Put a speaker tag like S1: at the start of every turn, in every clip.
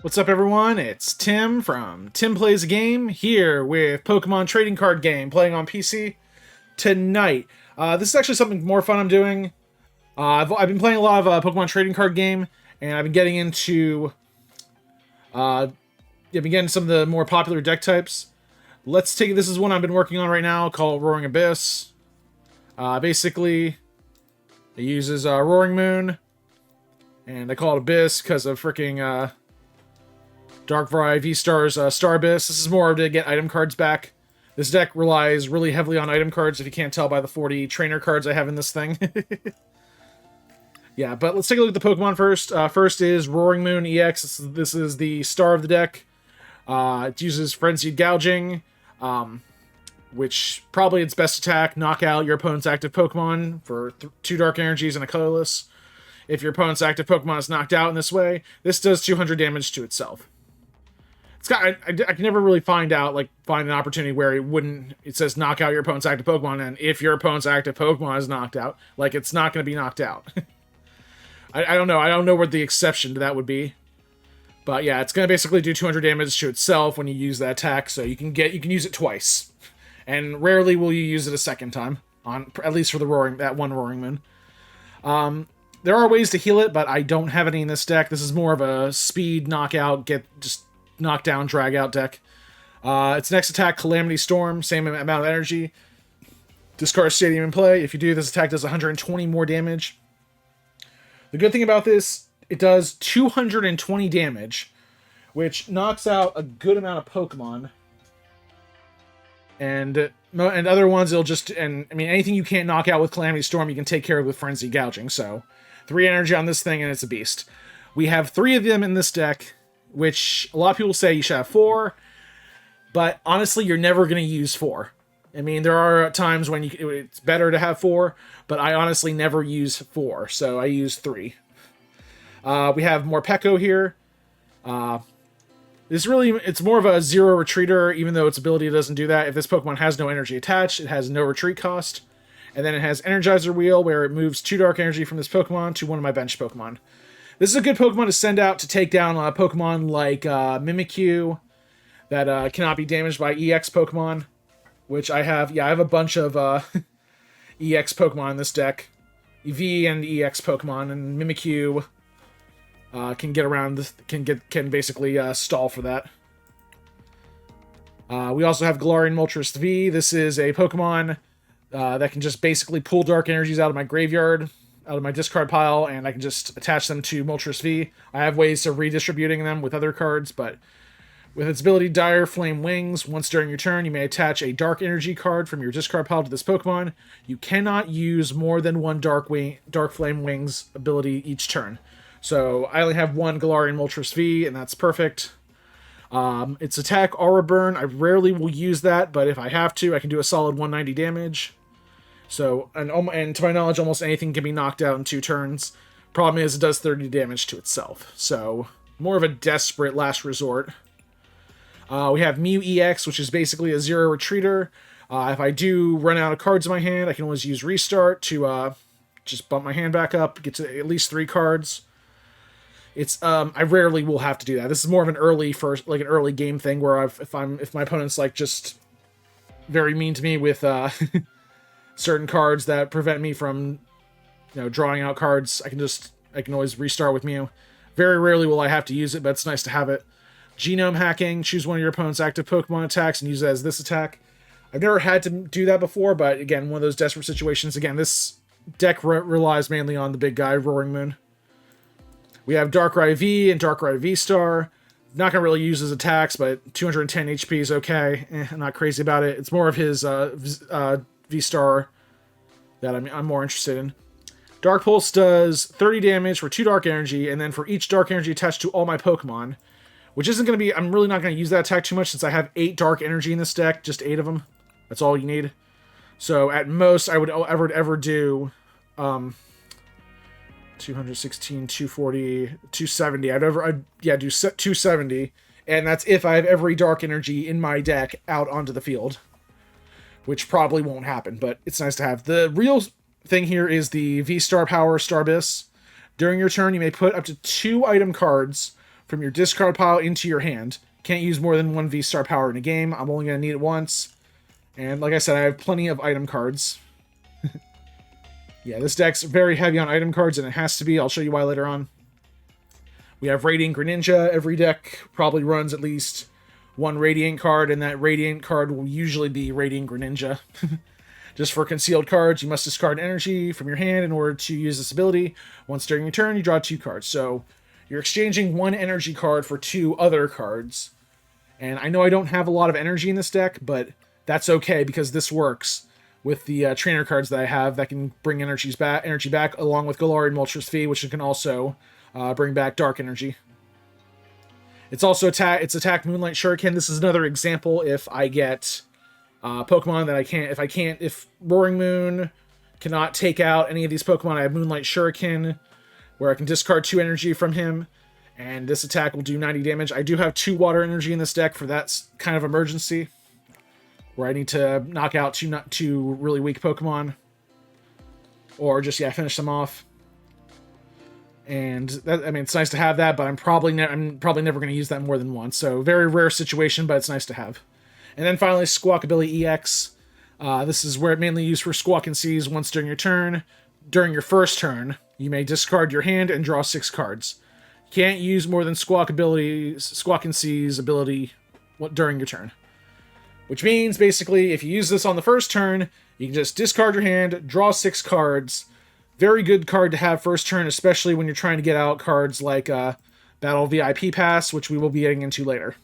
S1: What's up, everyone? It's Tim from TimPlaysAGame here with Pokemon Trading Card Game playing on PC tonight. This is actually something more fun I'm doing. I've been playing a lot of Pokemon Trading Card Game, and I've been getting into some of the more popular deck types. This is one I've been working on right now called Roaring Abyss. Basically, it uses Roaring Moon, and they call it Abyss because of freaking Darkrai VSTAR's Star Abyss. This is more to get item cards back. This deck relies really heavily on item cards, if you can't tell by the 40 trainer cards I have in this thing. Yeah, but let's take a look at the Pokemon first. First is Roaring Moon EX. This is the star of the deck. It uses Frenzied Gouging, which probably its best attack, knock out your opponent's active Pokemon for 2 Dark Energies and a colorless. If your opponent's active Pokemon is knocked out in this way, this does 200 damage to itself. I can never really find an opportunity where it says knock out your opponent's active Pokemon, and if your opponent's active Pokemon is knocked out, it's not going to be knocked out. I don't know. I don't know what the exception to that would be. But yeah, it's going to basically do 200 damage to itself when you use that attack, so you can use it twice. And rarely will you use it a second time, at least for that one Roaring Moon. There are ways to heal it, but I don't have any in this deck. This is more of a speed knockout, just knock down, drag out deck. Its next attack, Calamity Storm, same amount of energy. Discard Stadium in play. If you do, this attack does 120 more damage. The good thing about this, it does 220 damage, which knocks out a good amount of Pokemon. And other ones, anything you can't knock out with Calamity Storm, you can take care of with Frenzy Gouging. So, 3 energy on this thing, and it's a beast. We have 3 of them in this deck, which a lot of people say you should have 4, but honestly, you're never going to use 4. I mean, there are times when it's better to have 4, but I honestly never use 4, so I use 3. We have Morpeko here. It's more of a 0 retreater, even though its ability doesn't do that. If this Pokemon has no energy attached, it has no retreat cost. And then it has Energizer Wheel, where it moves 2 Dark Energy from this Pokemon to one of my bench Pokemon. This is a good Pokemon to send out to take down Pokemon like Mimikyu that cannot be damaged by EX Pokemon, which I have. Yeah, I have a bunch of EX Pokemon in this deck. EV and EX Pokemon, and Mimikyu can get around. Can basically stall for that. We also have Galarian Moltres V. This is a Pokemon that can just basically pull Dark Energies out of my graveyard, out of my discard pile, and I can just attach them to Moltres V. I have ways of redistributing them with other cards, but with its ability Dire Flame Wings, once during your turn, you may attach a Dark Energy card from your discard pile to this Pokemon. You cannot use more than one Dark Flame Wings ability each turn. So I only have one Galarian Moltres V, and that's perfect. Its attack, Aura Burn, I rarely will use that, but if I have to, I can do a solid 190 damage. So, and to my knowledge, almost anything can be knocked out in 2 turns. Problem is, it does 30 damage to itself. So, more of a desperate last resort. We have Mew EX, which is basically a 0 retreater. If I do run out of cards in my hand, I can always use Restart to just bump my hand back up, get to at least 3 cards. I rarely will have to do that. This is more of an early game thing where if my opponent's just very mean to me with certain cards that prevent me from drawing out cards, I can always restart with Mew. Very rarely will I have to use it, but it's nice to have it. Genome Hacking, choose one of your opponent's active Pokemon attacks and use it as this attack. I've never had to do that before, but again, one of those desperate situations. Again, this deck relies mainly on the big guy, Roaring Moon. We have Darkrai V and Darkrai VSTAR. Not going to really use his attacks, but 210 HP is okay. I'm not crazy about it. It's more of his VSTAR that I'm more interested in. Dark Pulse does 30 damage for 2 Dark Energy, and then for each Dark Energy attached to all my Pokemon, which isn't going to be... I'm really not going to use that attack too much since I have 8 Dark Energy in this deck, just 8 of them. That's all you need. So at most, I would ever do 216, 240, 270. I'd do 270, and that's if I have every Dark Energy in my deck out onto the field, which probably won't happen, but it's nice to have. The real thing here is the VSTAR power Star Abyss. During your turn, you may put up to 2 item cards from your discard pile into your hand. Can't use more than one VSTAR power in a game. I'm only going to need it once. And like I said, I have plenty of item cards. Yeah, this deck's very heavy on item cards, and it has to be. I'll show you why later on. We have Radiant Greninja. Every deck probably runs at least one Radiant card, and that Radiant card will usually be Radiant Greninja. Just for concealed cards, you must discard energy from your hand in order to use this ability. Once during your turn, you draw 2 cards. So you're exchanging 1 energy card for 2 other cards. And I know I don't have a lot of energy in this deck, but that's okay because this works with the trainer cards that I have that can bring energy back, along with Galarian Moltres V, which can also bring back dark energy. It's also attack Moonlight Shuriken. This is another example if I get Pokemon that I can't, if Roaring Moon cannot take out any of these Pokemon, I have Moonlight Shuriken, where I can discard 2 energy from him, and this attack will do 90 damage. I do have 2 water energy in this deck for that kind of emergency, where I need to knock out 2 really weak Pokemon, or just, yeah, finish them off. And that, I mean, it's nice to have that, but I'm probably never going to use that more than once. So very rare situation, but it's nice to have. And then finally, Squawkabilly EX. This is where it mainly used for Squawk and Seize once during your turn. During your first turn, you may discard your hand and draw 6 cards. You can't use more than Squawk and Seize ability during your turn. Which means, basically, if you use this on the first turn, you can just discard your hand, draw 6 cards. Very good card to have first turn, especially when you're trying to get out cards like Battle VIP Pass, which we will be getting into later.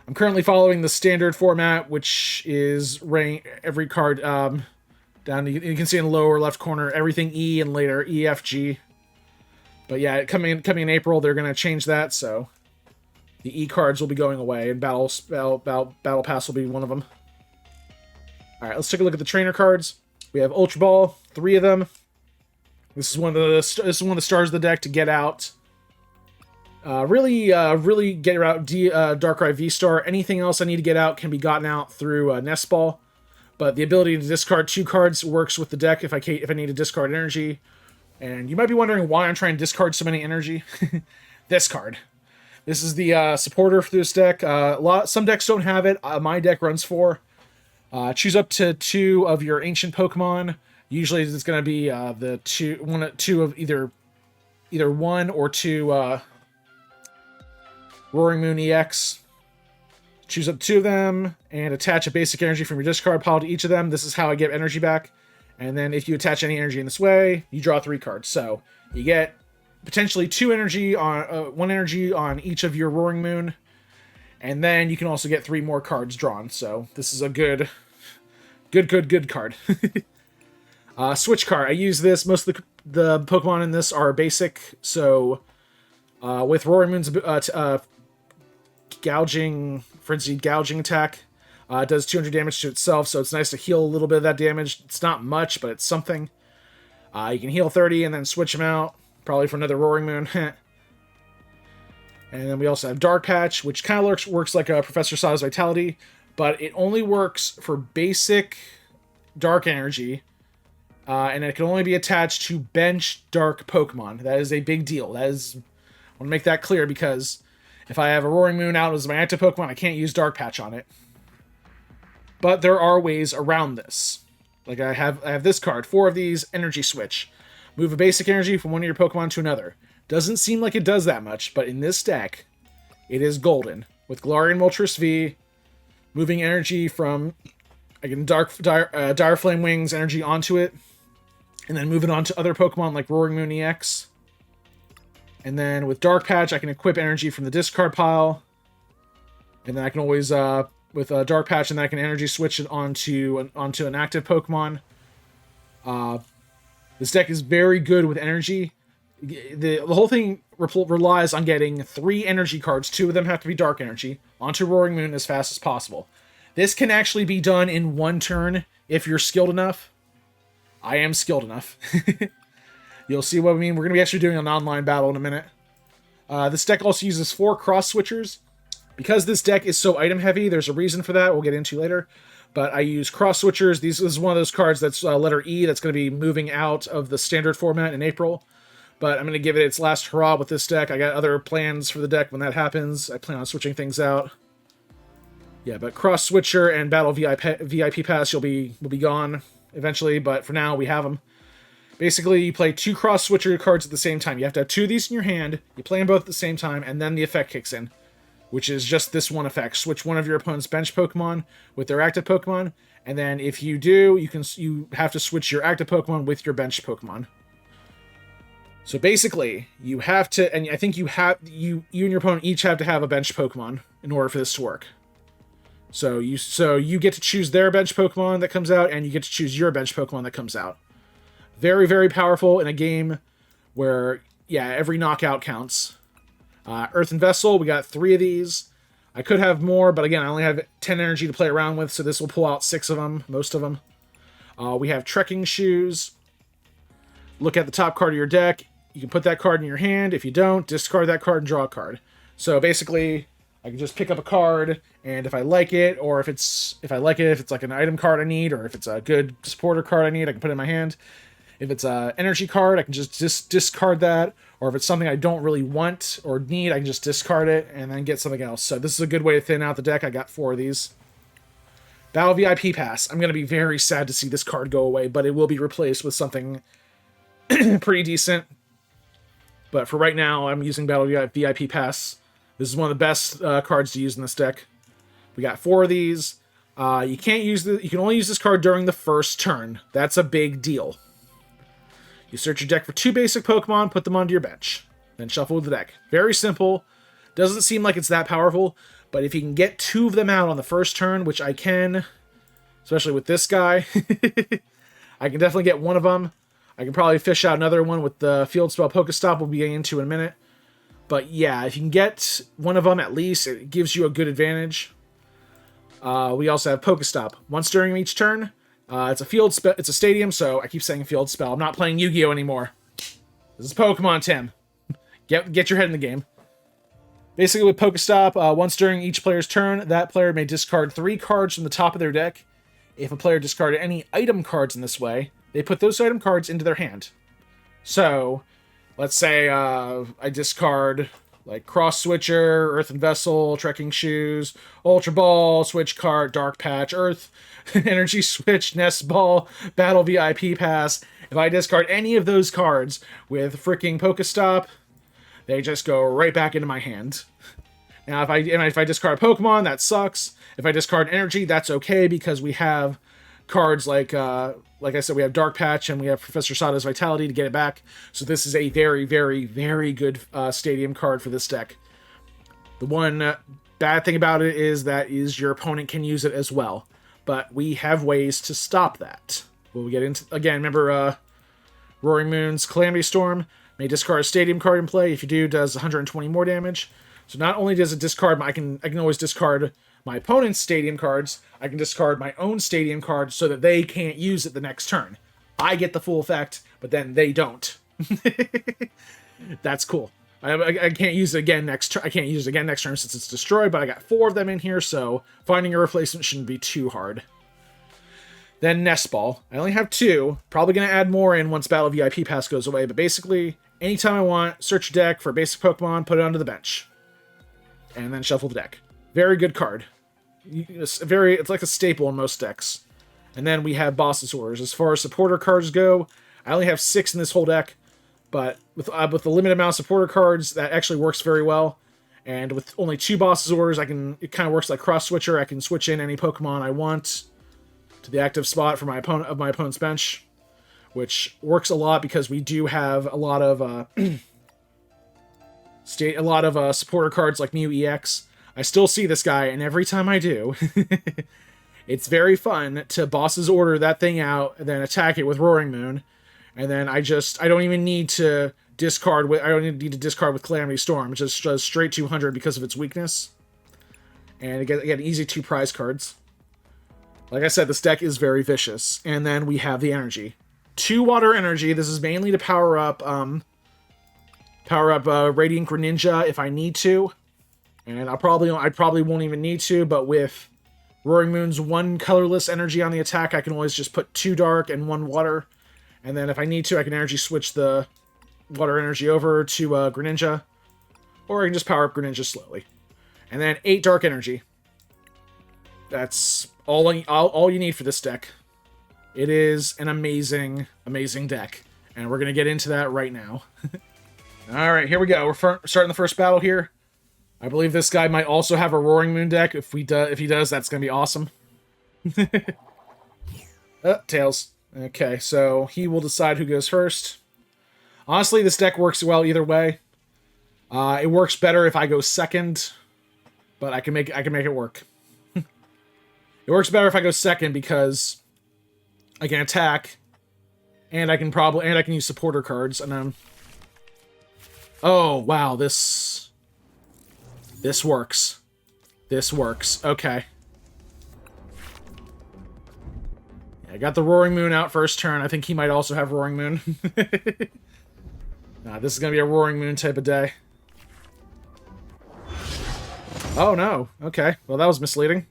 S1: I'm currently following the standard format, which is every card down. You can see in the lower left corner, everything E and later E, F, G. But yeah, coming in April, they're going to change that, so the E cards will be going away, and Battle Pass will be one of them. All right, let's take a look at the trainer cards. We have Ultra Ball, 3 of them. This is one of the stars of the deck to get out. Really get out Darkrai VSTAR. Anything else I need to get out can be gotten out through Nest Ball. But the ability to discard 2 cards works with the deck if I need to discard energy. And you might be wondering why I'm trying to discard so many energy. This card. This is the supporter for this deck. Some decks don't have it. My deck runs 4. Choose up to 2 of your ancient Pokemon. Usually it's going to be the two of either 1 or 2 Roaring Moon EX. Choose up 2 of them and attach a basic energy from your discard pile to each of them. This is how I get energy back. And then if you attach any energy in this way, you draw 3 cards. So you get potentially 2 energy on 1 energy on each of your Roaring Moon, and then you can also get 3 more cards drawn. So this is a good card. Switch Cart. I use this. Most of the Pokemon in this are basic. So with Roaring Moon's frenzied gouging attack, it does 200 damage to itself. So it's nice to heal a little bit of that damage. It's not much, but it's something. You can heal 30 and then switch them out. Probably for another Roaring Moon. And then we also have Dark Patch, which kind of works like a Professor Sada's Vitality, but it only works for basic Dark Energy, and it can only be attached to bench Dark Pokemon. That is a big deal. I want to make that clear because if I have a Roaring Moon out as my active Pokemon, I can't use Dark Patch on it. But there are ways around this. Like I have this card, 4 of these, Energy Switch. Move a basic energy from one of your Pokemon to another. Doesn't seem like it does that much, but in this deck, it is golden. With Galarian Moltres V, moving energy from, again, Dire Flame Wings energy onto it, and then move it on to other Pokemon like Roaring Moon EX. And then with Dark Patch, I can equip energy from the discard pile, and then I can always, with Dark Patch, and then I can energy switch it onto an active Pokemon. This deck is very good with energy. The whole thing relies on getting 3 energy cards, 2 of them have to be dark energy, onto Roaring Moon as fast as possible. This can actually be done in 1 turn if you're skilled enough. I am skilled enough. You'll see what I mean. We're going to be actually doing an online battle in a minute. This deck also uses 4 Cross Switchers. Because this deck is so item heavy, there's a reason for that we'll get into later. But I use Cross Switchers. This is one of those cards that's letter E that's going to be moving out of the standard format in April. but I'm going to give it its last hurrah with this deck. I got other plans for the deck when that happens. I plan on switching things out. Yeah, but Cross Switcher and Battle VIP Pass will be gone eventually, but for now we have them. Basically, you play 2 Cross Switcher cards at the same time. You have to have 2 of these in your hand, you play them both at the same time, and then the effect kicks in, which is just this one effect. Switch one of your opponent's bench Pokemon with their active Pokemon, and then if you do, you have to switch your active Pokemon with your bench Pokemon. So basically, you have to, and I think you and your opponent each have to have a bench Pokemon in order for this to work. So you get to choose their bench Pokemon that comes out, and you get to choose your bench Pokemon that comes out. Very, very powerful in a game where, yeah, every knockout counts. Earthen Vessel, we got 3 of these. I could have more, but again, I only have 10 energy to play around with, so this will pull out 6 of them, most of them. We have Trekking Shoes. Look at the top card of your deck. You can put that card in your hand. If you don't, discard that card and draw a card. So basically, I can just pick up a card, and if I like it, or if it's like an item card I need, or if it's a good supporter card I need, I can put it in my hand. If it's an energy card, I can just discard that. Or if it's something I don't really want or need, I can just discard it and then get something else. So this is a good way to thin out the deck. I got 4 of these. Battle VIP Pass. I'm going to be very sad to see this card go away, but it will be replaced with something pretty decent. But for right now, I'm using Battle VIP Pass. This is one of the best cards to use in this deck. We got 4 of these. You can only use this card during the first turn. That's a big deal. You search your deck for 2 basic Pokemon, put them onto your bench, then shuffle the deck. Very simple. Doesn't seem like it's that powerful, but if you can get 2 of them out on the first turn, which I can, especially with this guy, I can definitely get 1 of them. I can probably fish out another one with the field spell PokéStop we'll be getting into in a minute. But yeah, if you can get 1 of them at least, it gives you a good advantage. We also have PokéStop. Once during each turn, it's a stadium, so I keep saying field spell. I'm not playing Yu-Gi-Oh anymore. This is Pokemon, Tim. Get your head in the game. Basically, with PokéStop, once during each player's turn, that player may discard 3 cards from the top of their deck. If a player discarded any item cards in this way, they put those item cards into their hand. So, let's say I discard like Cross Switcher, Earthen Vessel, Trekking Shoes, Ultra Ball, Switch Cart, Dark Patch, Energy Switch, Nest Ball, Battle VIP Pass. If I discard any of those cards with freaking PokéStop, they just go right back into my hand. Now, if I discard Pokemon, that sucks. If I discard Energy, that's okay because we have cards like I said, we have Dark Patch and we have Professor Sada's Vitality to get it back. So this is a very, very, very good stadium card for this deck. The one bad thing about it is that your opponent can use it as well. But we have ways to stop that. We'll get into, again, remember Roaring Moon's Calamity Storm may discard a stadium card in play. If you do, it does 120 more damage. So not only does it discard, I can always discard my opponent's stadium cards, I can discard my own stadium card so that they can't use it the next turn. I get the full effect, but then they don't. That's cool. I can't use it again next turn. I can't use it again next turn since it's destroyed, but I got 4 of them in here, so finding a replacement shouldn't be too hard. Then Nest Ball. I only have 2. Probably going to add more in once Battle VIP Pass goes away, but basically, anytime I want, search your deck for a basic Pokemon, put it onto the bench, and then shuffle the deck. Very good card. It's like a staple in most decks. And then we have Boss's Orders. As far as supporter cards go, I only have 6 in this whole deck, but with the limited amount of supporter cards, that actually works very well. And with only 2 Boss's Orders, it kind of works like Cross Switcher. I can switch in any Pokemon I want to the active spot for my opponent's bench, which works a lot because we do have a lot of supporter cards like Mew EX. I still see this guy, and every time I do, it's very fun to Boss's Order that thing out, and then attack it with Roaring Moon, and then I don't even need to discard with Calamity Storm. It just does straight 200 because of its weakness, and again, easy 2 prize cards. Like I said, this deck is very vicious. And then we have the energy, 2 water energy. This is mainly to power up Radiant Greninja if I need to. And I probably won't even need to, but with Roaring Moon's 1 colorless energy on the attack, I can always just put 2 dark and 1 water. And then if I need to, I can energy switch the water energy over to Greninja, or I can just power up Greninja slowly. And then 8 dark energy. That's all you need for this deck. It is an amazing, amazing deck. And we're going to get into that right now. Alright, here we go. We're starting the first battle here. I believe this guy might also have a Roaring Moon deck. If he does, that's going to be awesome. Tails. Okay, so he will decide who goes first. Honestly, this deck works well either way. It works better if I go second, but I can make it work. It works better if I go second because I can attack, and I can use supporter cards, and oh wow, this works. This works. Okay. I got the Roaring Moon out first turn. I think he might also have Roaring Moon. This is going to be a Roaring Moon type of day. Oh, no. Okay. Well, that was misleading.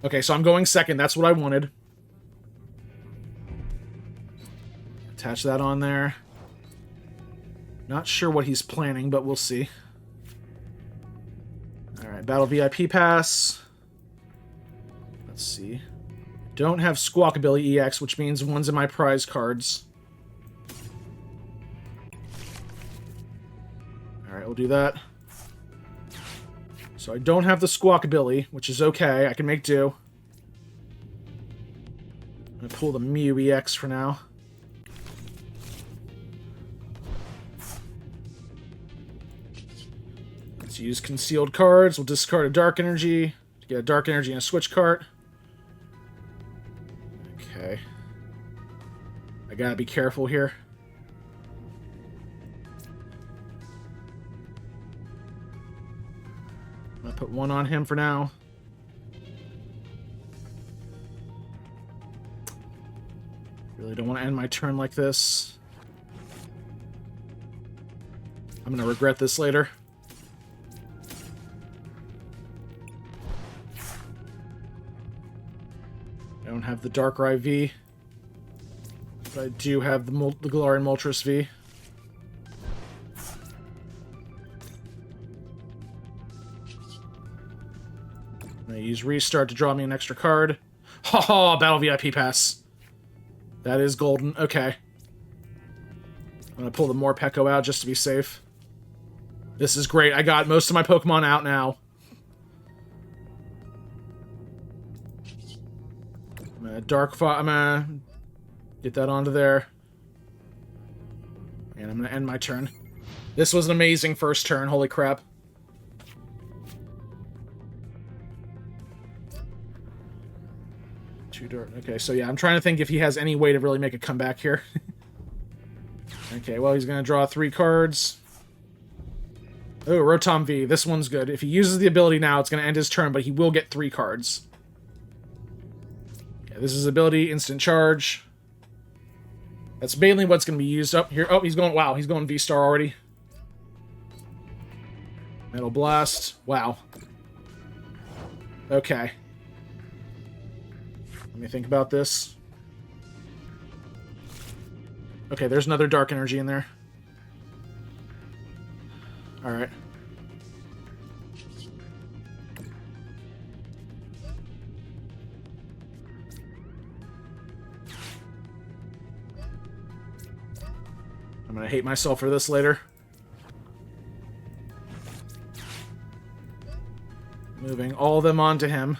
S1: Okay, so I'm going second. That's what I wanted. Attach that on there. Not sure what he's planning, but we'll see. Alright, Battle VIP Pass. Let's see. Don't have Squawkabilly EX, which means one's in my prize cards. Alright, we'll do that. So I don't have the Squawkabilly, which is okay. I can make do. I'm going to pull the Mew EX for now. Let's use concealed cards. We'll discard a Dark Energy to get a Dark Energy and a Switch Cart. Okay. I gotta be careful here. I'm gonna put one on him for now. Really don't want to end my turn like this. I'm gonna regret this later. I don't have the Darkrai V, but I do have the Galarian Moltres V. I'm going to use Restart to draw me an extra card. Haha, Battle VIP Pass. That is golden. Okay. I'm going to pull the Morpeko out just to be safe. This is great. I got most of my Pokemon out now. I'm gonna get that onto there. And I'm gonna end my turn. This was an amazing first turn, holy crap. Too dark. Okay, so yeah, I'm trying to think if he has any way to really make a comeback here. Okay, well, he's gonna draw 3 cards. Oh, Rotom V. This one's good. If he uses the ability now, it's gonna end his turn, but he will get 3 cards. This is ability, instant charge. That's mainly what's going to be used up here. Oh, he's going, wow, he's going VSTAR already. Metal Blast. Wow. Okay. Let me think about this. Okay, there's another Dark Energy in there. Alright. I'm gonna hate myself for this later. Moving all of them onto him.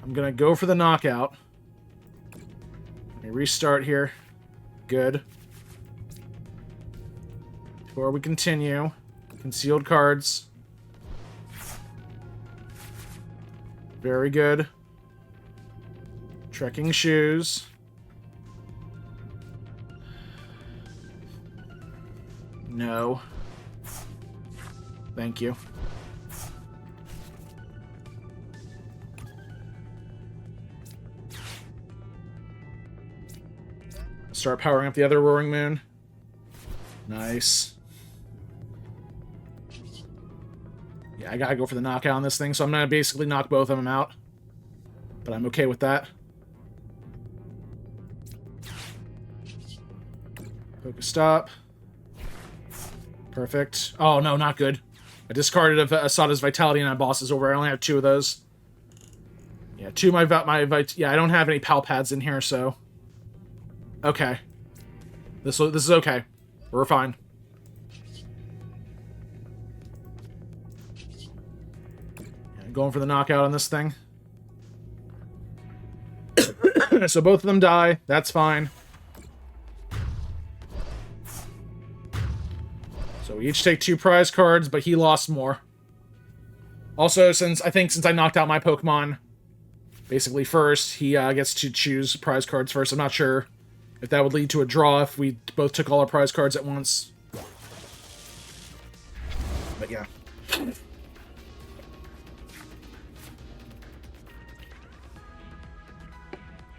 S1: I'm gonna go for the knockout. Let me restart here. Good. Before we continue, concealed cards. Very good. Trekking Shoes. No. Thank you. Start powering up the other Roaring Moon. Nice. Yeah, I gotta go for the knockout on this thing, so I'm gonna basically knock both of them out. But I'm okay with that. PokéStop. Perfect. Oh, no, not good. I discarded a Sada's Vitality and my boss is over. I only have 2 of those. Yeah, 2 of yeah, I don't have any pal pads in here, so... Okay. This is okay. We're fine. Yeah, going for the knockout on this thing. So both of them die. That's fine. So we each take 2 prize cards, but he lost more. Also, since I knocked out my Pokemon basically first, he gets to choose prize cards first. I'm not sure if that would lead to a draw if we both took all our prize cards at once. But yeah.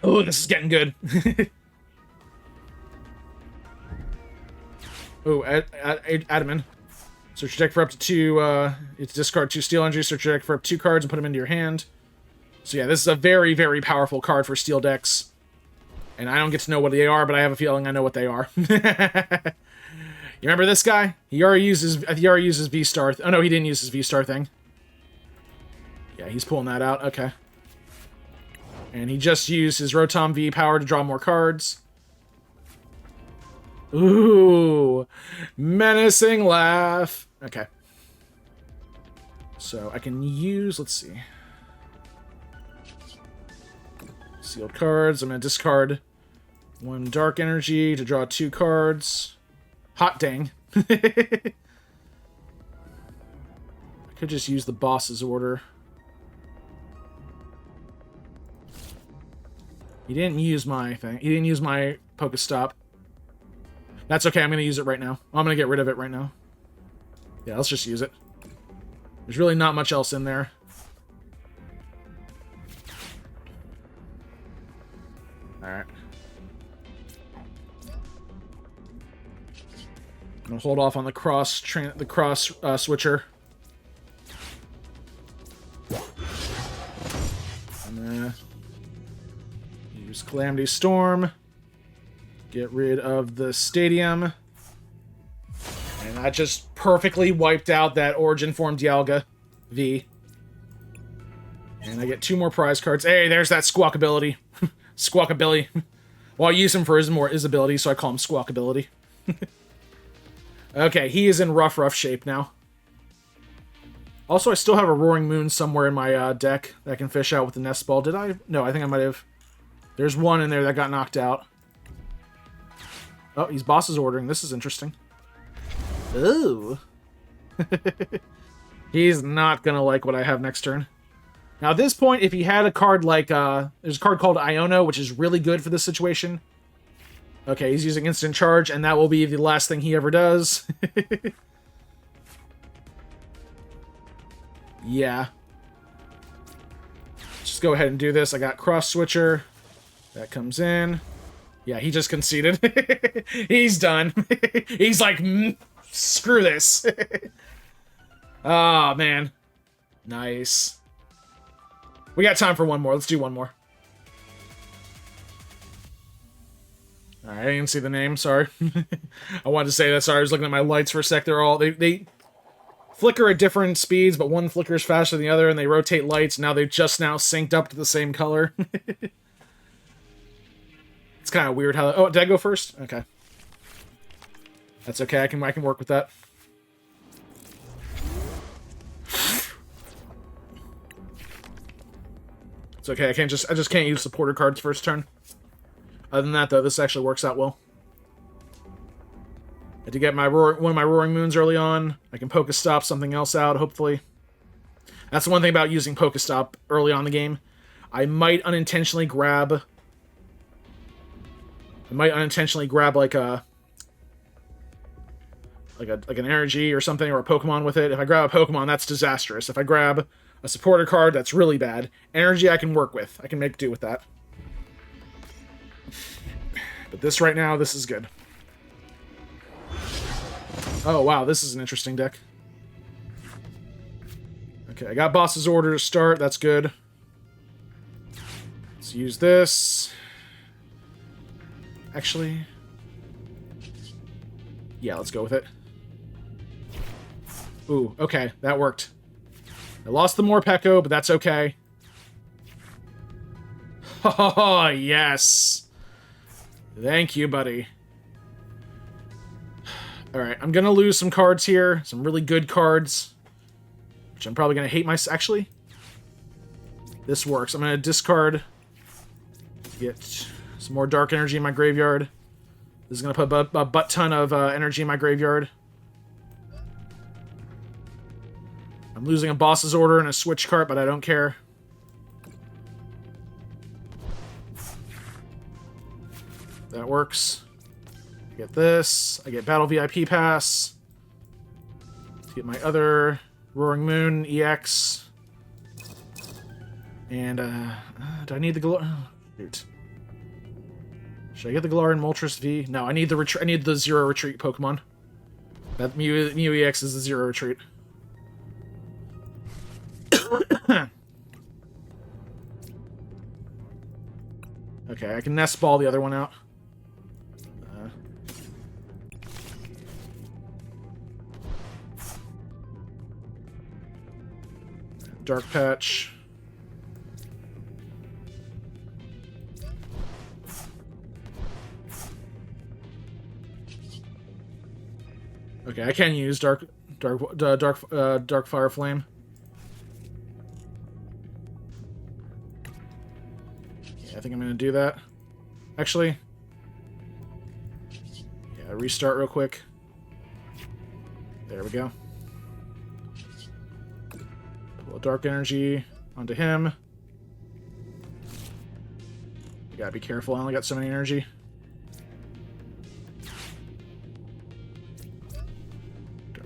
S1: Oh, this is getting good. Oh, Adamant. Search your deck for up to 2, it's discard 2 Steel Energy, search your deck for up to 2 cards and put them into your hand. So yeah, this is a very, very powerful card for Steel decks. And I don't get to know what they are, but I have a feeling I know what they are. You remember this guy? He already uses VSTAR. Oh no, he didn't use his VSTAR thing. Yeah, he's pulling that out. Okay. And he just used his Rotom V power to draw more cards. Ooh, menacing laugh. Okay. So I can use, let's see. Sealed cards. I'm going to discard 1 Dark Energy to draw 2 cards. Hot dang. I could just use the boss's order. He didn't use my thing. He didn't use my PokéStop. That's okay, I'm going to use it right now. I'm going to get rid of it right now. Yeah, let's just use it. There's really not much else in there. Alright. I'm going to hold off on the cross switcher. I'm going to use Calamity Storm. Get rid of the stadium. And that just perfectly wiped out that Origin Form Dialga V. And I get 2 more prize cards. Hey, there's that Squawkabilly. Squawkabilly. Well, I use him for his ability, so I call him Squawkabilly. Okay, he is in rough shape now. Also, I still have a Roaring Moon somewhere in my deck that I can fish out with the Nest Ball. Did I? No, I think I might have. There's 1 in there that got knocked out. Oh, he's boss's ordering. This is interesting. Ooh. He's not gonna like what I have next turn. Now, at this point, if he had a card like, there's a card called Iono, which is really good for this situation. Okay, he's using Instant Charge, and that will be the last thing he ever does. Yeah. Just go ahead and do this. I got Cross Switcher. That comes in. Yeah, he just conceded. He's done. He's like, screw this. Oh, man. Nice. We got time for 1 more. Let's do 1 more. Alright, I didn't see the name. Sorry. I wanted to say that. Sorry, I was looking at my lights for a sec. They're all... They flicker at different speeds, but one flickers faster than the other, and they rotate lights. Now they've just now synced up to the same color. It's kind of weird how... Oh, did I go first? Okay. That's okay. I can work with that. It's okay. I just can't use supporter cards first turn. Other than that, though, this actually works out well. I had to get one of my Roaring Moons early on. I can PokéStop something else out, hopefully. That's the one thing about using PokéStop early on in the game. I might unintentionally grab like an energy or something, or a Pokemon with it. If I grab a Pokemon, that's disastrous. If I grab a supporter card, that's really bad. Energy I can work with. I can make do with that. But this right now, this is good. Oh, wow, this is an interesting deck. Okay, I got Boss's Order to start. That's good. Let's use this. Actually, Yeah, let's go with it. Ooh, okay, that worked. I lost the Morpeko, but that's okay. Oh, yes. Thank you, buddy. Alright, I'm gonna lose some cards here. Some really good cards. Which I'm probably gonna hate actually. This works. I'm gonna discard. Get some more dark energy in my graveyard. This is gonna put a butt ton of energy in my graveyard. I'm losing a boss's order and a switch cart, but I don't care. That works. I get this. I get Battle VIP Pass. Get my other Roaring Moon EX. And, do I need the shoot. Should I get the Galarian Moltres V? No, I need the Zero Retreat Pokemon. That Mew EX is the Zero Retreat. Okay, I can Nest Ball the other one out. Dark Patch. Okay, I can use Dark Fire Flame. Yeah, I think I'm gonna do that. Actually, yeah, restart real quick. There we go. Pull a Dark Energy onto him. You gotta be careful. I only got so many energy.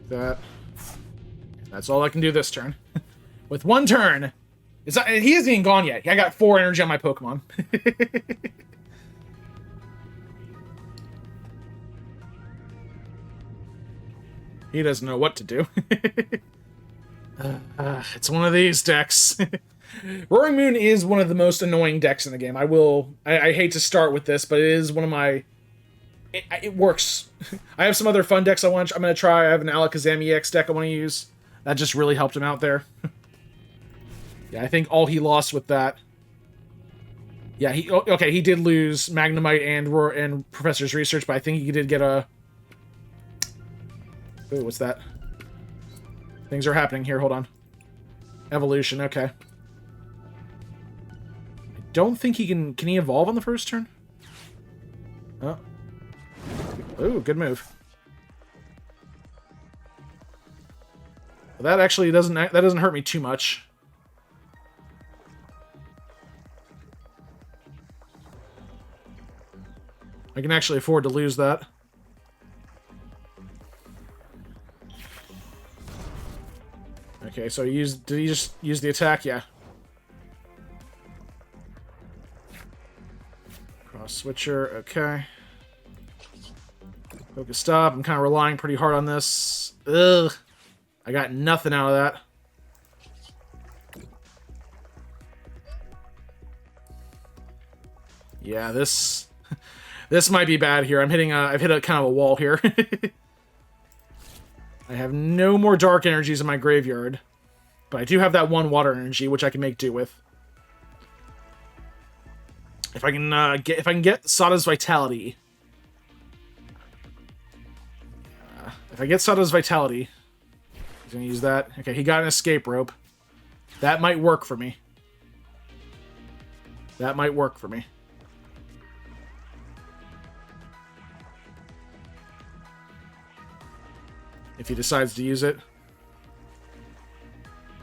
S1: That. That's all I can do this turn. With one turn, he isn't even gone yet. I got 4 energy on my Pokemon. He doesn't know what to do. It's one of these decks. Roaring Moon is one of the most annoying decks in the game. I hate to start with this, but it is one of my... It works. I have some other fun decks I'm going to try. I have an Alakazam EX deck I want to use. That just really helped him out there. Yeah, I think all he lost with that... Yeah, he did lose Magnemite and Professor's Research, but I think he did get a... Ooh, what's that? Things are happening here, hold on. Evolution, okay. I don't think he can... Can he evolve on the first turn? Oh. Ooh, good move. Well, that actually doesn't hurt me too much. I can actually afford to lose that. Okay, so did he just use the attack? Yeah. Cross Switcher, okay. PokéStop, I'm kind of relying pretty hard on this. Ugh. I got nothing out of that. Yeah, this might be bad here. I've hit a kind of a wall here. I have no more dark energies in my graveyard, but I do have that one water energy, which I can make do with. If I can get Sada's Vitality. If I get Sada's Vitality, he's gonna use that. Okay, he got an escape rope. That might work for me. That might work for me. If he decides to use it.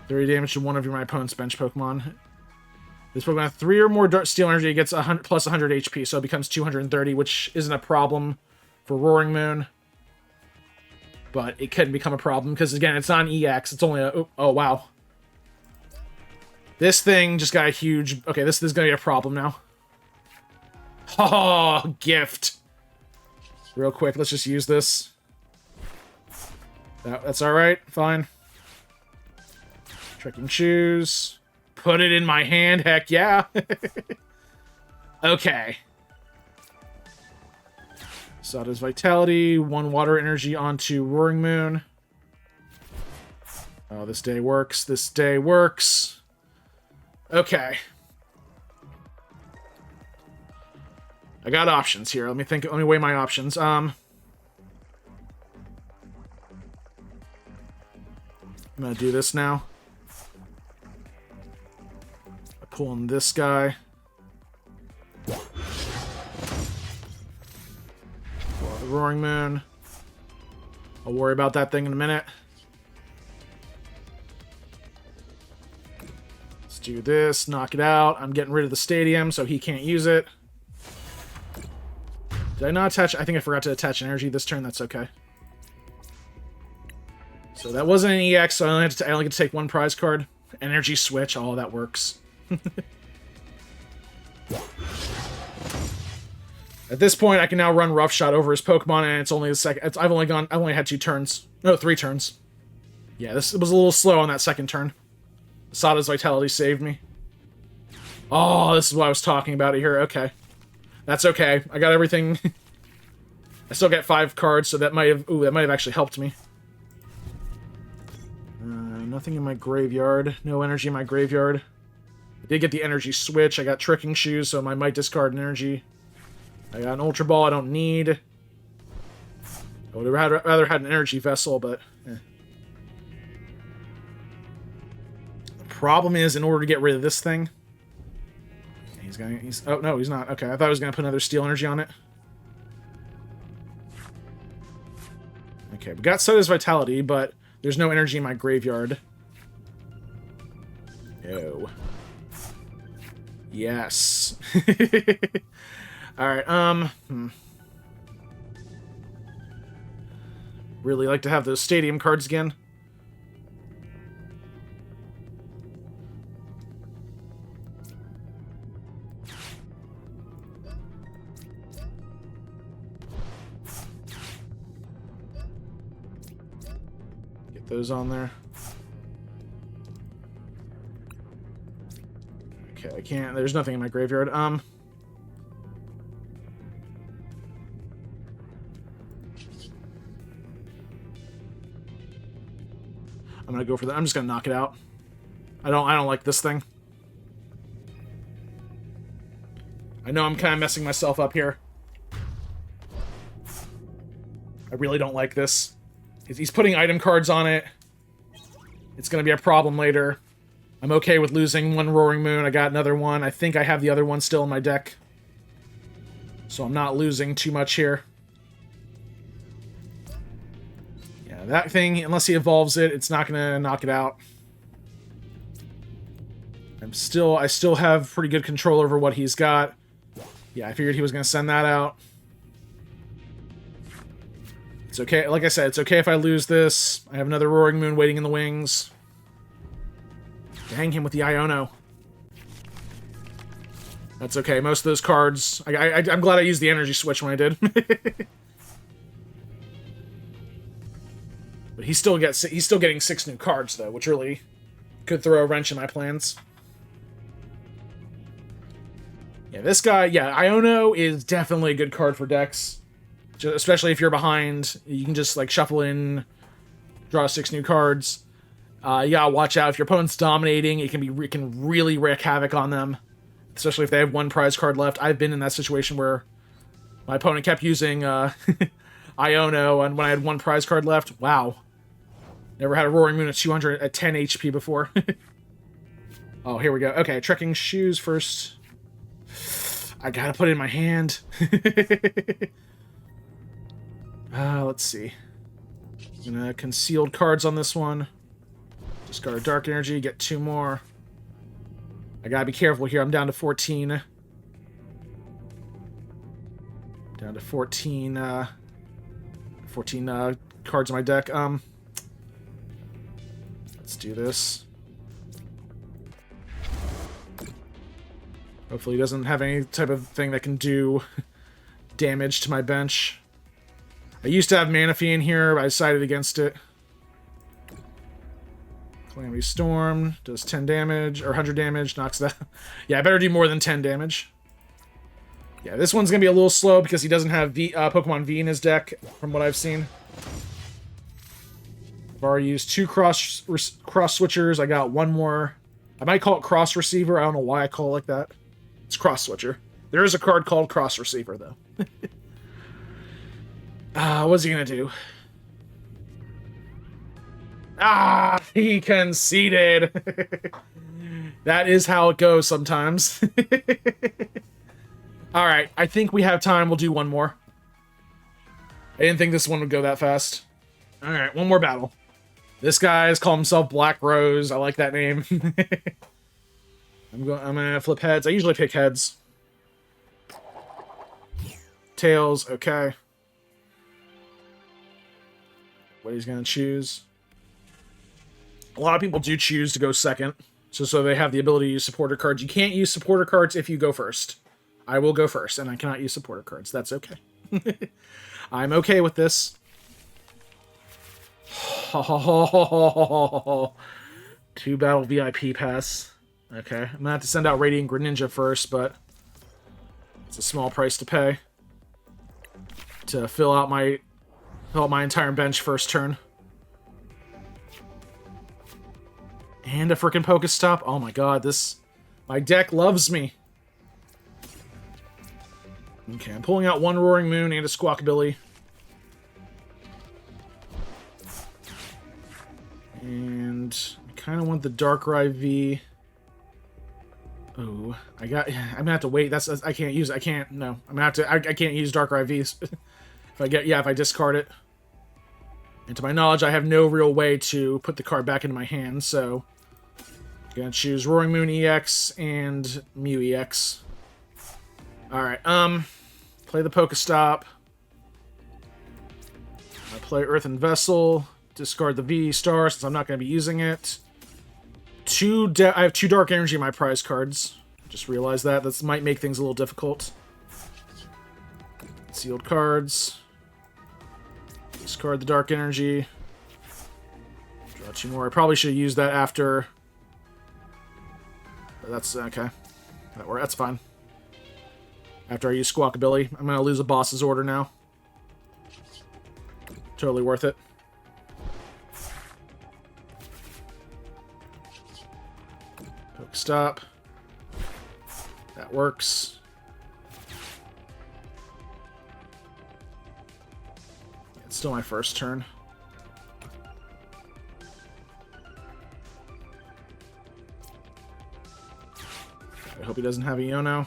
S1: 30 damage to one of my opponent's bench Pokemon. This Pokemon has 3 or more Steel Energy, gets plus 100 HP, so it becomes 230, which isn't a problem for Roaring Moon. But it can become a problem, because again, it's not an EX, it's only a... Oh, wow. This thing just got a huge... Okay, this is going to be a problem now. Oh, gift. Real quick, let's just use this. That's alright, fine. Trekking Shoes. Put it in my hand, heck yeah. Okay. Sada's Vitality, 1 Water Energy onto Roaring Moon. Oh, this day works. This day works. Okay. I got options here. Let me think. Let me weigh my options. I'm gonna do this now. I pull in this guy. Pull out the Roaring Moon. I'll worry about that thing in a minute. Let's do this. Knock it out. I'm getting rid of the stadium so he can't use it. Did I not attach? I think I forgot to attach energy this turn. That's okay. So that wasn't an EX, so I only get to take 1 prize card. Energy Switch. Oh, that works. At this point, I can now run Rough Shot over his Pokemon, and it's only the second. I've only had 2 turns. No, 3 turns. Yeah, this was a little slow on that second turn. Sada's Vitality saved me. Oh, this is what I was talking about here. Okay. That's okay. I got everything. I still get 5 cards, so that might have actually helped me. Nothing in my graveyard. No energy in my graveyard. I did get the Energy Switch. I got Trekking Shoes, so I might discard an energy. I got an Ultra Ball I don't need. I would have rather had an Energy Vessel, but... The problem is, in order to get rid of this thing... Oh, no, he's not. Okay, I thought I was going to put another Steel Energy on it. Okay, we got Sada's Vitality, but there's no energy in my graveyard. No. Yes. Alright, Really like to have those stadium cards again. Get those on there. Okay, I can't. There's nothing in my graveyard. I'm gonna go for that. I'm just gonna knock it out. I don't like this thing. I know I'm kind of messing myself up here. I really don't like this. He's putting item cards on it. It's gonna be a problem later. I'm okay with losing 1 Roaring Moon. I got another one. I think I have the other one still in my deck. So I'm not losing too much here. Yeah, that thing, unless he evolves it, it's not gonna knock it out. I still have pretty good control over what he's got. Yeah, I figured he was gonna send that out. It's okay. Like I said, it's okay if I lose this. I have another Roaring Moon waiting in the wings. Dang him with the Iono. That's okay. Most of those cards... I'm glad I used the Energy Switch when I did. But he's still getting 6 new cards, though, which really could throw a wrench in my plans. Yeah, this guy... Yeah, Iono is definitely a good card for decks. Especially if you're behind. You can just, like, shuffle in, draw 6 new cards. You gotta watch out. If your opponent's dominating, it can really wreak havoc on them. Especially if they have 1 prize card left. I've been in that situation where my opponent kept using Iono, and when I had 1 prize card left, wow. Never had a Roaring Moon at 200 at 10 HP before. Oh, here we go. Okay, Trekking Shoes first. I gotta put it in my hand. Let's see. Gonna concealed cards on this one. Discard Dark Energy, get 2 more. I gotta be careful here. I'm down to 14. Down to 14, 14 cards in my deck. Let's do this. Hopefully he doesn't have any type of thing that can do damage to my bench. I used to have Manaphy in here, but I decided against it. Calamity Storm does 10 damage, or 100 damage, knocks that. Yeah, I better do more than 10 damage. Yeah, this one's going to be a little slow because he doesn't have Pokemon V in his deck, from what I've seen. I've already used 2 cross switchers. I got 1 more. I might call it Cross Receiver. I don't know why I call it like that. It's Cross Switcher. There is a card called Cross Receiver, though. What's he going to do? He conceded. That is how it goes sometimes. Alright, I think we have time. We'll do one more. I didn't think this one would go that fast. Alright, one more battle. This guy's called himself Black Rose. I like that name. I'm gonna flip heads. I usually pick heads. Tails, okay. What he's gonna choose. A lot of people do choose to go second, so they have the ability to use supporter cards. You can't use supporter cards if you go first. I will go first, and I cannot use supporter cards. That's okay. I'm okay with this. 2 Battle VIP Pass. Okay, I'm gonna have to send out Radiant Greninja first, but it's a small price to pay to fill out my entire bench first turn. And a frickin' PokéStop. Oh my god, my deck loves me. Okay, I'm pulling out 1 Roaring Moon and a Squawkabilly. And I kind of want the Darkrai V. Oh, I'm gonna have to wait. I can't use it. No. I can't use Darkrai V's. if I discard it. And to my knowledge, I have no real way to put the card back into my hand, so I'm gonna choose Roaring Moon EX and Mew EX. Alright, play the PokéStop. I play Earthen Vessel, discard the VSTAR since I'm not going to be using it. I have 2 Dark Energy in my prize cards. Just realized that. This might make things a little difficult. Sealed cards. Discard the Dark Energy. Draw 2 more. I probably should have used that after. But that's okay. That's fine. After I use Squawkabilly. I'm going to lose a boss's order now. Totally worth it. PokéStop. That works. It's still my first turn. I hope he doesn't have a Yono.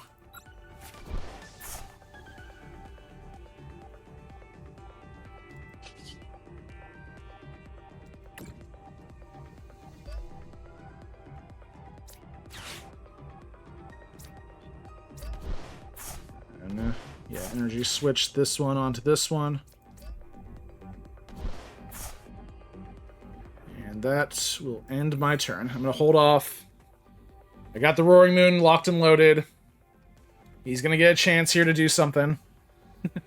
S1: Yeah, Energy Switch this one onto this one. And that will end my turn. I'm going to hold off. I got the Roaring Moon locked and loaded. He's going to get a chance here to do something. If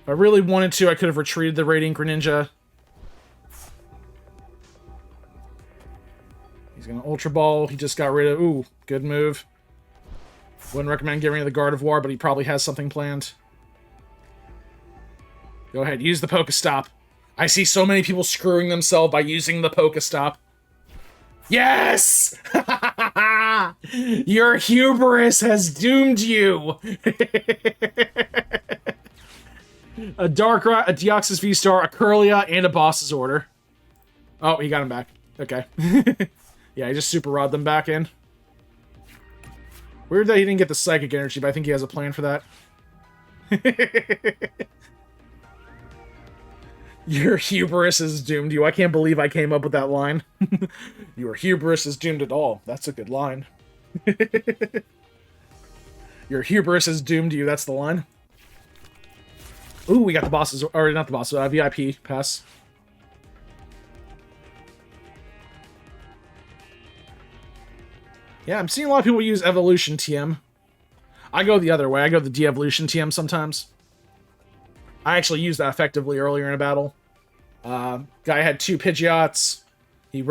S1: I really wanted to, I could have retreated the Radiant Greninja. He's going to Ultra Ball. He just got rid of... Ooh, good move. Wouldn't recommend getting rid of the Gardevoir, but he probably has something planned. Go ahead, use the PokéStop. I see so many people screwing themselves by using the PokéStop. Yes! Your hubris has doomed you! A Darkrai, a Deoxys V-Star, a Curlia, and a boss's order. Oh, he got him back. Okay. Yeah, he just Super Rod them back in. Weird that he didn't get the Psychic Energy, but I think he has a plan for that. Your hubris is doomed you. I can't believe I came up with that line. Your hubris is doomed at all. That's a good line. Your hubris is doomed you. That's the line. Ooh, we got the bosses, or not the boss, VIP pass. Yeah, I'm seeing a lot of people use Evolution TM. I go the other way. I go the De-Evolution TM sometimes. I actually used that effectively earlier in a battle. Guy had 2 Pidgeots. He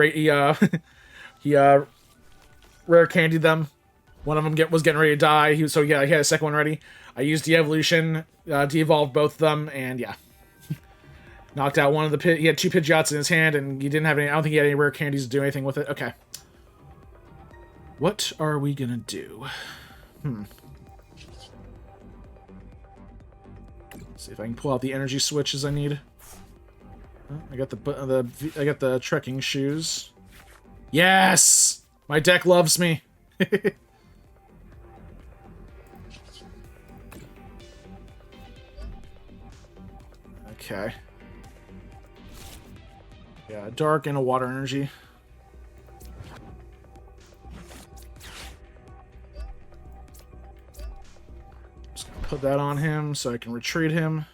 S1: rare candied them. One of them was getting ready to die. So yeah, he had a second one ready. I used de-evolution, de-evolved both of them, and yeah. Knocked out one of the He had 2 Pidgeots in his hand, and he didn't have any... I don't think he had any rare candies to do anything with it. Okay. What are we gonna do? Let's see if I can pull out the energy switches I need. Oh, I got the trekking shoes. Yes! My deck loves me. Okay. Yeah, dark and a water energy. Just gonna put that on him so I can retreat him.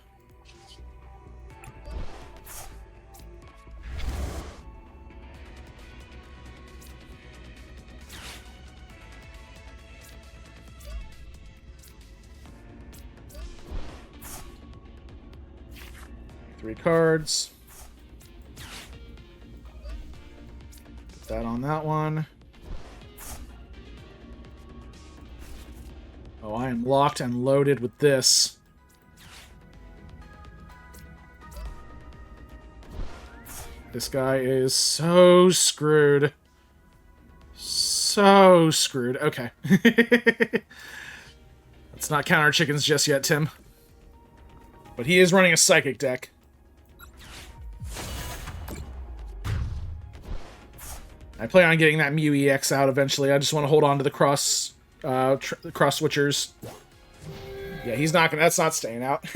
S1: Three cards. Put that on that one. Oh, I am locked and loaded with this. This guy is so screwed. So screwed. Okay. Let's not count our chickens just yet, Tim. But he is running a psychic deck. I plan on getting that Mew EX out eventually. I just want to hold on to the cross switchers. Yeah, he's not gonna. That's not staying out.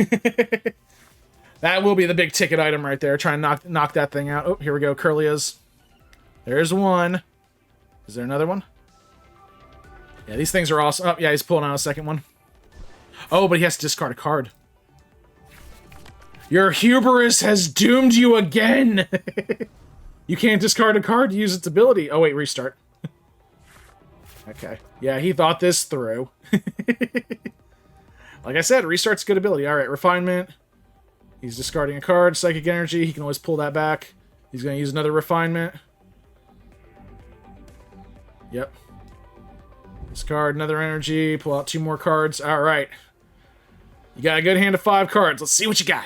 S1: That will be the big ticket item right there. Try and knock that thing out. Oh, here we go. Curlia's. There's one. Is there another one? Yeah, these things are awesome. Oh, yeah, he's pulling out a second one. Oh, but he has to discard a card. Your hubris has doomed you again. You can't discard a card to use its ability. Oh, wait, restart. Okay. Yeah, he thought this through. Like I said, restart's good ability. All right, refinement. He's discarding a card. Psychic energy. He can always pull that back. He's going to use another refinement. Yep. Discard another energy. Pull out 2 more cards. All right. You got a good hand of 5 cards. Let's see what you got.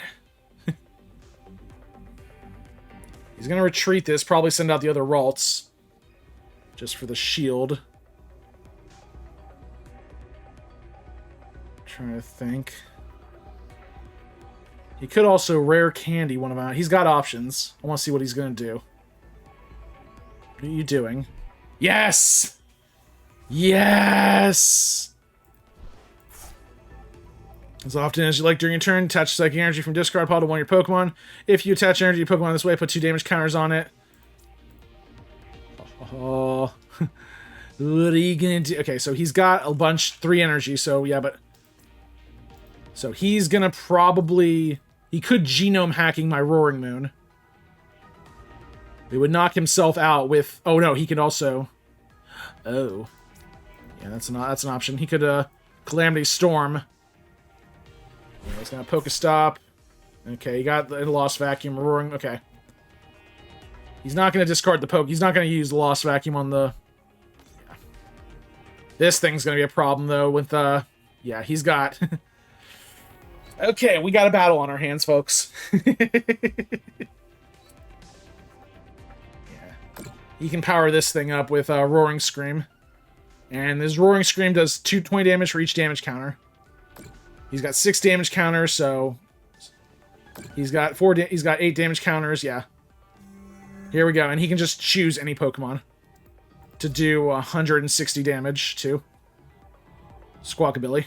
S1: He's going to retreat this, probably send out the other Ralts. Just for the shield. Trying to think. He could also rare candy one of them. He's got options. I want to see what he's going to do. What are you doing? Yes! Yes! As often as you like during your turn, attach psychic energy from discard pile to one of your Pokemon. If you attach energy to Pokemon this way, put 2 damage counters on it. Oh. What are you gonna do? Okay, so he's got a bunch, 3 energy, so yeah, but... So he's gonna probably... He could genome hacking my Roaring Moon. It would knock himself out with... Oh no, he could also... Oh. Yeah, that's an option. He could, Calamity Storm. Yeah, he's gonna PokéStop. Okay, he got the Lost Vacuum, Roaring... Okay. He's not gonna discard the Poke. He's not gonna use the Lost Vacuum on the... Yeah. This thing's gonna be a problem, though, with, Yeah, he's got... Okay, we got a battle on our hands, folks. Yeah. He can power this thing up with Roaring Scream. And his Roaring Scream does 20 damage for each damage counter. He's got 6 damage counters, so... He's got 8 damage counters, yeah. Here we go, and he can just choose any Pokemon to do 160 damage to. Squawkabilly.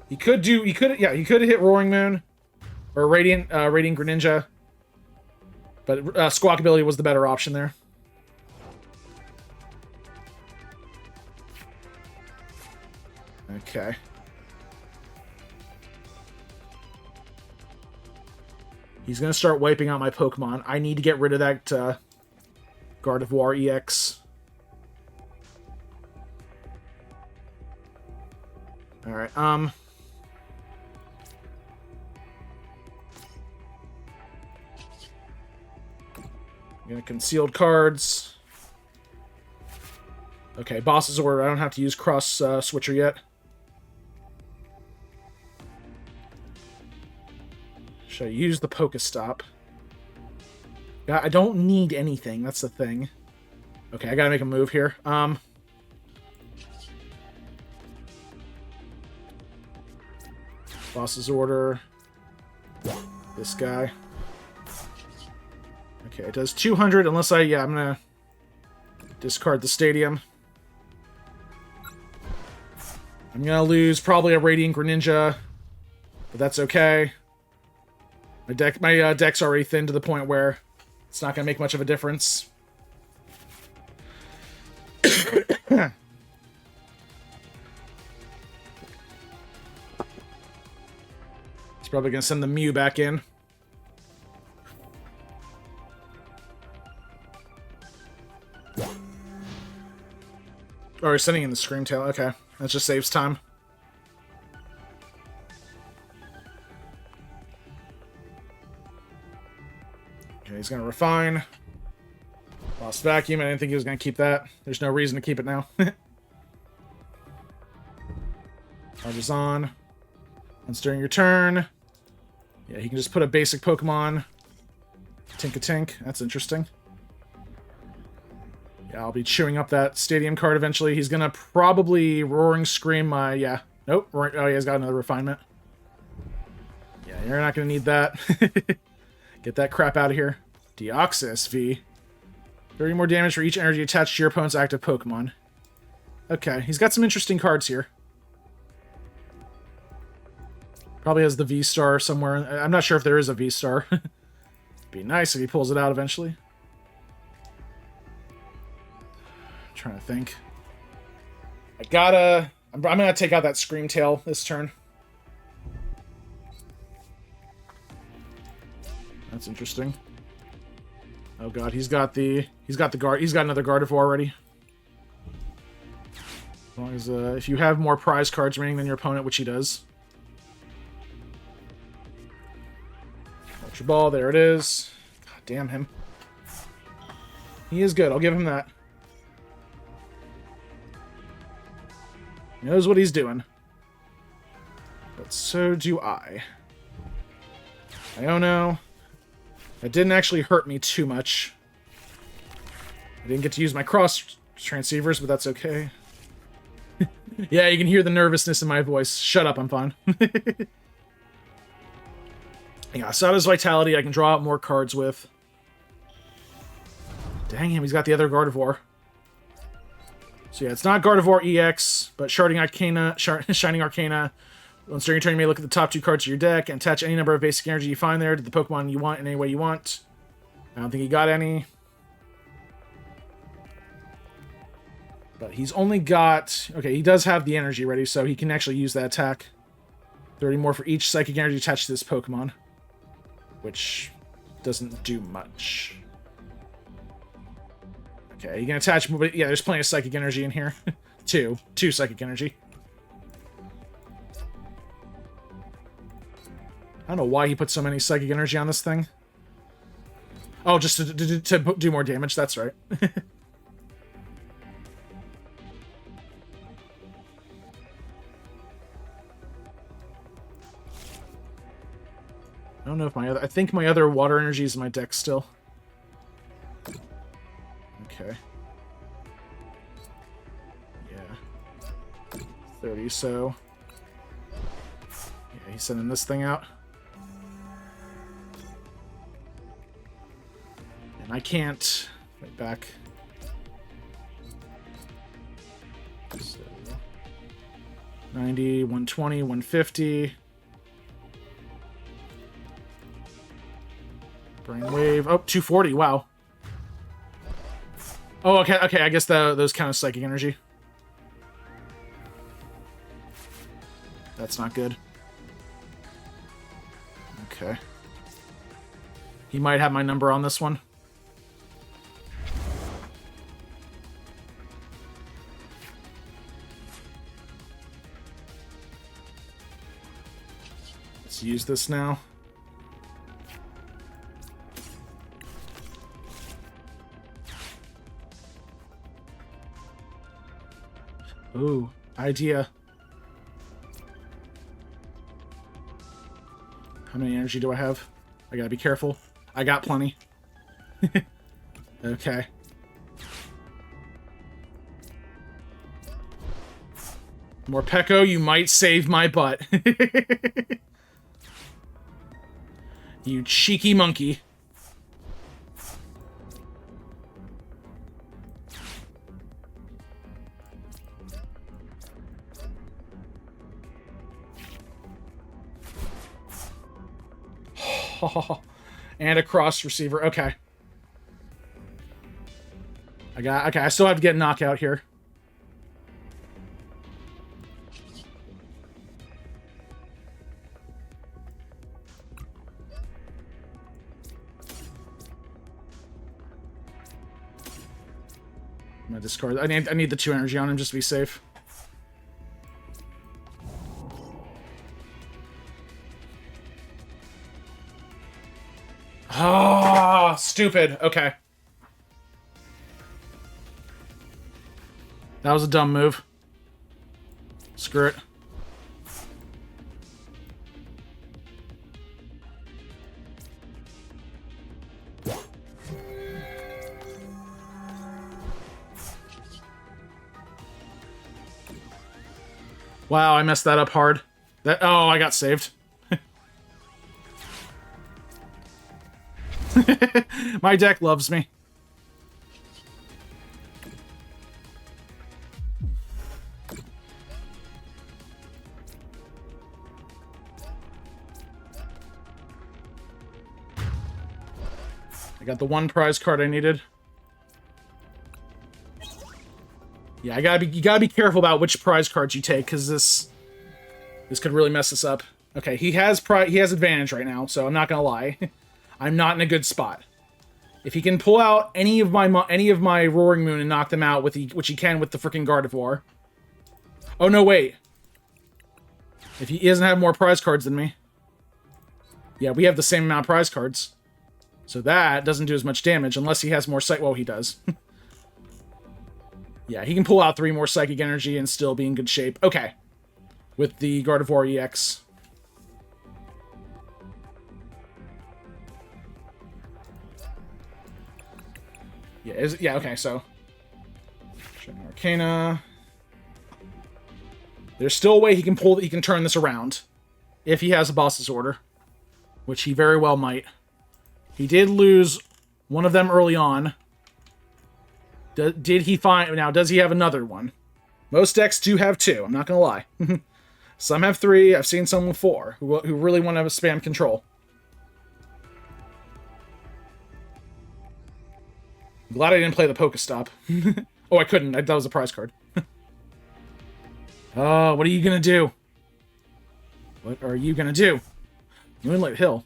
S1: He could have hit Roaring Moon or Radiant Greninja, but Squawkabilly was the better option there. Okay. He's gonna start wiping out my Pokemon. I need to get rid of that Gardevoir EX. Alright, I'm gonna concealed cards. Okay, boss's order. I don't have to use Cross Switcher yet. Should I use the PokéStop? I don't need anything. That's the thing. Okay, I gotta make a move here. Boss's order. This guy. Okay, it does 200 unless I'm gonna discard the stadium. I'm gonna lose probably a Radiant Greninja, but that's okay. My deck's already thin to the point where it's not gonna make much of a difference. It's probably gonna send the Mew back in. Oh, we're sending in the Screamtail. Okay. That just saves time. Okay, he's gonna refine. Lost Vacuum. I didn't think he was gonna keep that. There's no reason to keep it now. Charges on. Once during your turn. Yeah, he can just put a basic Pokemon. Tink-a-Tink. That's interesting. Yeah, I'll be chewing up that stadium card eventually. He's gonna probably Roaring Scream my... Yeah. Nope. Oh, he has got another refinement. Yeah, you're not gonna need that. Get that crap out of here. Deoxys SV. 30 more damage for each energy attached to your opponent's active Pokemon. Okay, he's got some interesting cards here. Probably has the VSTAR somewhere. I'm not sure if there is a VSTAR. Be nice if he pulls it out eventually. Trying to think. I'm gonna take out that Screamtail this turn. That's interesting. Oh god, he's got another Gardevoir already. As long as if you have more prize cards remaining than your opponent, which he does. Ultra Ball, there it is. God damn him. He is good, I'll give him that. He knows what he's doing. But so do I. Iono. That didn't actually hurt me too much. I didn't get to use my cross transceivers, but that's okay. Yeah, you can hear the nervousness in my voice. Shut up, I'm fine. Yeah, Sada's Vitality I can draw out more cards with. Dang him, he's got the other Gardevoir. So yeah, it's not Gardevoir EX, but Shining Arcana. Once during your turn, you may look at the top 2 cards of your deck and attach any number of basic energy you find there to the Pokemon you want in any way you want. I don't think he got any. But he's only got... Okay, he does have the energy ready, so he can actually use that attack. 30 more for each psychic energy attached to this Pokemon. Which doesn't do much. Okay, you can attach... Yeah, there's plenty of psychic energy in here. Two psychic energy. I don't know why he put so many psychic energy on this thing. Oh, just to do more damage, that's right. I don't know if I think my other water energy is in my deck still. Okay. Yeah. 30, so... Yeah, he's sending this thing out. And I can't... Wait, back. So, 90, 120, 150... Brainwave. Oh, 240. Wow. Oh, okay. Okay, I guess those count as psychic energy. That's not good. Okay. He might have my number on this one. Let's use this now. Ooh, idea. How many energy do I have? I gotta be careful. I got plenty. Okay. Morpeko, you might save my butt. You cheeky monkey. And a cross receiver. Okay. Okay, I still have to get a knockout here. I'm gonna discard. I need the 2 energy on him just to be safe. Ah, stupid. Okay. That was a dumb move. Screw it. Wow, I messed that up hard. Oh, I got saved. My deck loves me. I got the 1 prize card I needed. Yeah, you gotta be careful about which prize cards you take, because this could really mess us up. Okay, he has advantage right now, so I'm not gonna lie. I'm not in a good spot. If he can pull out any of my Roaring Moon and knock them out which he can with the freaking Gardevoir. Oh no, wait. If he doesn't have more prize cards than me. Yeah, we have the same amount of prize cards. So that doesn't do as much damage unless he has more well, he does. Yeah, he can pull out 3 more Psychic Energy and still be in good shape. Okay. With the Gardevoir EX. Yeah, okay, so... Shining Arcana. There's still a way he can turn this around. If he has a boss's order. Which he very well might. He did lose one of them early on. Did he find... Now, does he have another one? Most decks do have 2, I'm not gonna lie. Some have 3, I've seen some with 4, who really want to spam control. I'm glad I didn't play the PokéStop. Oh, I couldn't. That was a prize card. Oh, what are you gonna do? What are you gonna do? Moonlight Hill.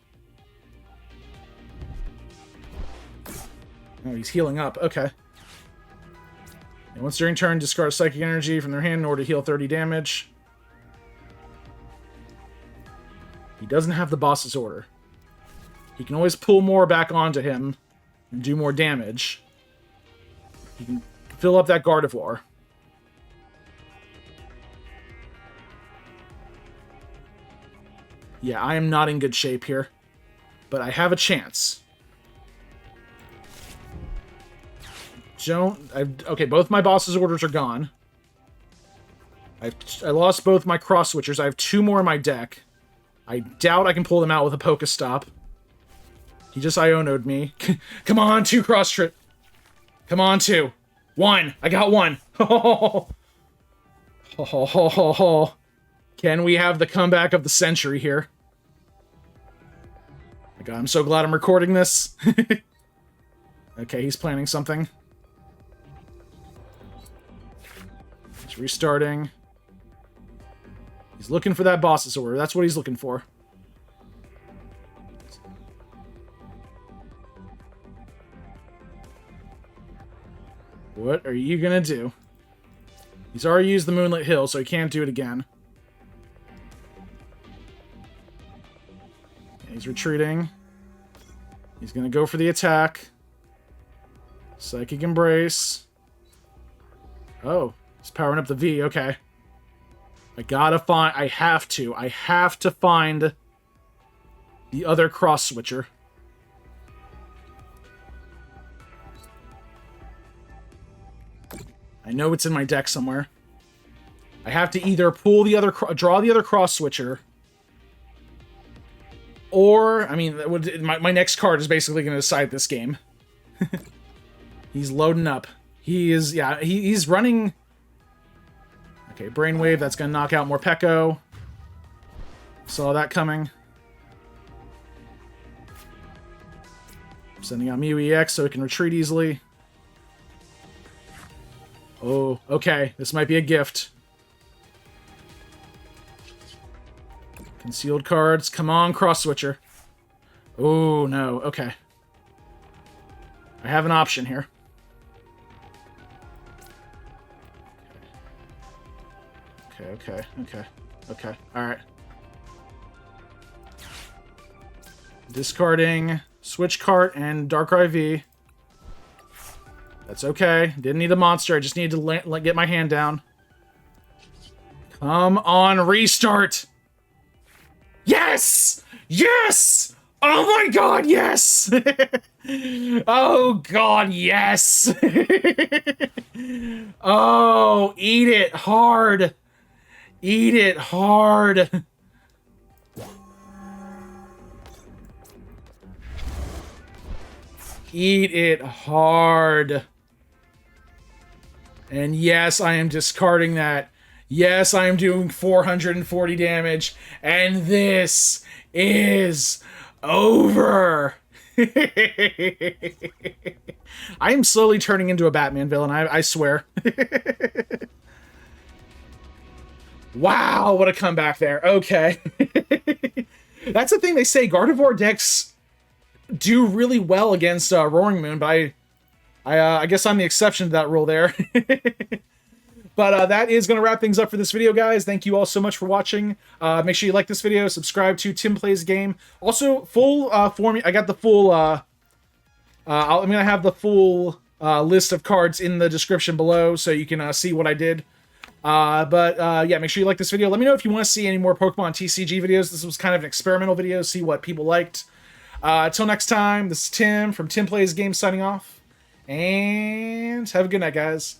S1: Oh, he's healing up. Okay. And once during turn, discard Psychic Energy from their hand in order to heal 30 damage. He doesn't have the boss's order. He can always pull more back onto him and do more damage. He can fill up that Gardevoir. Yeah, I am not in good shape here. But I have a chance. Okay, both my boss's orders are gone. I lost both my Cross Switchers. I have 2 more in my deck. I doubt I can pull them out with a PokéStop. He just Iono'd me. Come on, 2 Cross Trip. Come on, 2. 1. I got 1. Can we have the comeback of the century here? My God, I'm so glad I'm recording this. Okay, he's planning something. He's restarting. He's looking for that boss's order. That's what he's looking for. What are you gonna do? He's already used the Moonlit Hill, so he can't do it again. And he's retreating. He's gonna go for the attack. Psychic Embrace. Oh, It's powering up the V, okay. I have to find the other Cross Switcher. I know it's in my deck somewhere. I have to either pull the other, draw the other Cross Switcher, or, I mean, my next card is basically going to decide this game. He's loading up. He is, yeah, he's running. Okay, Brainwave, that's going to knock out Morpeko. Saw that coming. Sending out Mew EX so it can retreat easily. Oh, okay. This might be a gift. Concealed cards. Come on, Cross Switcher. Oh, no. Okay. I have an option here. Okay. Alright. Discarding Switch Cart and Darkrai V. That's okay. Didn't need a monster. I just needed to get my hand down. Come on, restart! Yes! Yes! Oh my god, yes! Oh god, yes! Oh, eat it hard! Eat it hard! Eat it hard. And yes, I am discarding that. Yes, I am doing 440 damage. And this is over. I am slowly turning into a Batman villain, I swear. Wow, what a comeback there. Okay. That's the thing they say, Gardevoir decks do really well against Roaring Moon, but I guess I'm the exception to that rule there. But that is going to wrap things up for this video, guys. Thank you all so much for watching. Make sure you like this video, subscribe to TimPlaysAGame. Also, full form. I got the full. I'm going to have the full list of cards in the description below, so you can see what I did. Yeah, make sure you like this video. Let me know if you want to see any more Pokemon TCG videos. This was kind of an experimental video, see what people liked. Until next time, this is Tim from TimPlaysAGame signing off. And have a good night, guys.